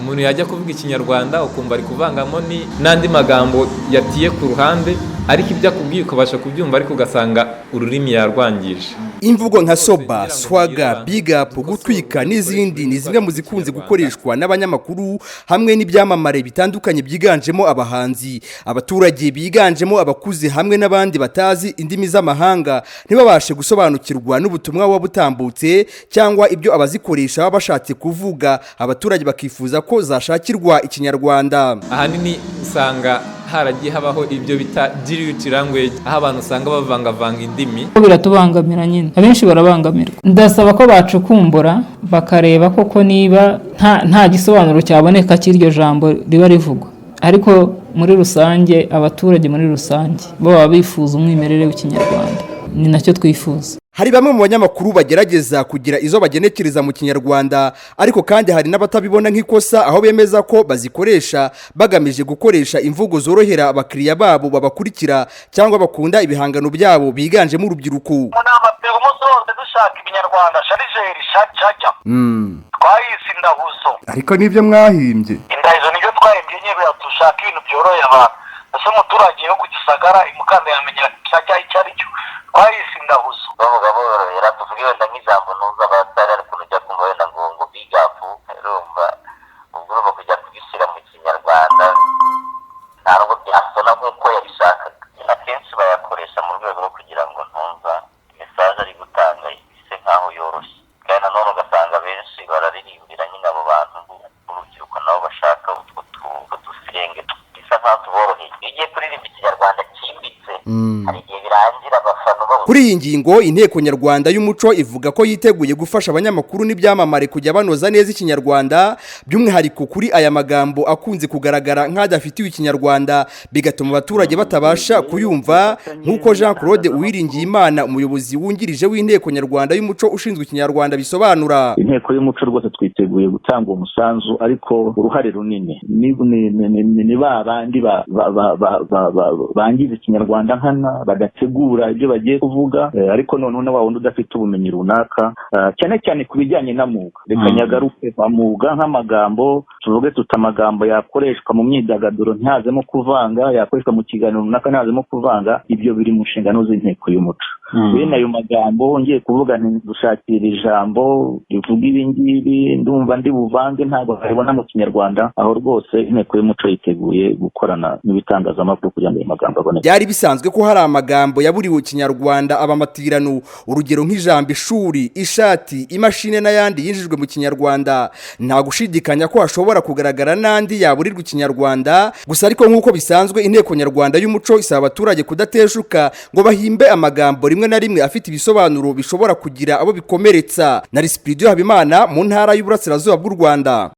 umuntu yajya kuvuga ikinyarwanda ukumva ari kuvangamo n'andi magambo yatiye ku ruhande, ariko ibyo akubwiye ukabasha kubyumva ariko ugasanga ururimi yarwangije. Imvugo nka soba, swaga, big up, gutwika n'izindi ni zimwe mu zikunze gukoreshwa n'abanyamakuru hamwe n'ibyamamare bitandukanye byiganjemo abahanzi. Abaturage biganjemo abakuze hamwe n'abandi batazi indimi z'amahanga ntibabashe gusobanukirwa n'ubutumwa buba butambutse cyangwa ibyo abazikoresha baba bashatse kuvuga. Abaturage bakifuza ko zashakirwa ikinyarwanda. Ahanini usanga haragiye habaho ibyo bita diluted language, aho abantu usanga bavangavanga indimi. Biratubangamira nyine, abenshi barabangamirwa. Ndasaba ko bacukumbura bakareba koko niba nta gisobanuro cyaboneka cy'iryo jambo riba rivugwa, ariko muri rusange abaturage muri rusange bo baba bifuza umwimerere w'ikinyarwanda, ni nacyo twifuza. Hari bamwe mu banyamakuru bagerageza kugira izo bagenekereza mu kinyarwanda, ariko kandi hari n'abatabibona nk'ikosa, aho bemeza ko bazikoresha bagamije gukoresha imvugo zorohera abakiriya babo babakurikira cyangwa bakunda ibihangano byabo biganjemo urubyiruko. Munama pe umusoze dushaka ibinyarwanda sharijeri shajya. Twayise indahuzo. Ariko nibyo mwahimbye. Indahizo nibyo twahimbye nyebe dushaka ibintu byoroheye abantu. Ese umuturage yo kugisagara imukanda yamenya shajya icyari cyo. Twayise indahuzo. Bavuga borohera tuvuge wenda nk'ijambo nuza abatari ariko nujya kumva wenda ngo big up, urumva ubwo kujya kugishyira mu kinyarwanda ntabwo byasona nk'uko yabishakaga. Akenshi bayakoresha mu rwego rwo kugira ngo ntumva message ari gutanga ise nkaho yoroshye, kandi nanone ugasanga benshi bararirimbira nyine abo bantu urubyiruko nabo bashaka utwo dufirenge bisa nkaho tuboroheye. Iyo ugiye kuririmba ikinyarwanda cyimbitse hari igihe birangira abafana babo. Kuri iyi ngingo Inteko Nyarwanda y'Umuco ivuga ko yiteguye gufasha abanyamakuru n'ibyamamare kujya banoza neza ikinyarwanda, by'umwihariko kuri aya magambo akunze kugaragara nk'adafitiwe ikinyarwanda bigatuma abaturage batabasha kuyumva, nk'uko Jean Claude Uwiringiyimana umuyobozi wungirije w'Inteko Nyarwanda y'Umuco ushinzwe ikinyarwanda bisobanura. Inteko y'Umuco rwose twiteguye gutanga umusanzu, ariko uruhare runini ni babandi bangiza ikinyarwanda nkana badategura ibyo bagiye kuvuga, ariko noneho na wundi udafite ubumenyi runaka cyane cyane ku bijyanye n'amuga. Reka nyagaruke amuga nk'amagambo tuvuge amagambo yakoreshwa mu myidagaduro ntihazemo kuvanga, yakoreshwa mu kiganiro runaka ntihazemo kuvanga. Ibyo biri mu nshingano z'Inteko y'Umuco. Bene ayo magambo ngiye kuvuga dushakira ijambo rivuga ibi ngibi ndumva ndi buvange ntabwo haribona mu kinyarwanda, aho rwose Inteko y'Umuco yiteguye gukorana n'ibitangazamakuru kugira ngo ayo magambo aboneke. Byari bisanzwe ko hari amagambo yaburiwe ikinyarwanda abamatirano, urugero nk'ijambo ishuri, ishati, imashine n'ayandi yinjijwe mu kinyarwanda. Nta gushidikanya ko hashobora kugaragara n'andi yaburirwa ikinyarwanda, gusa ariko nk'uko bisanzwe Inteko Nyarwanda y'Umuco isaba abaturage kudateshuka ngo bahimbe amagambo rimwe na rimwe afite ibisobanuro bishobora kugira abo bikomeretsa. Na Rispiridio Habimana mu ntara y'Uburasirazuba bw'u Rwanda.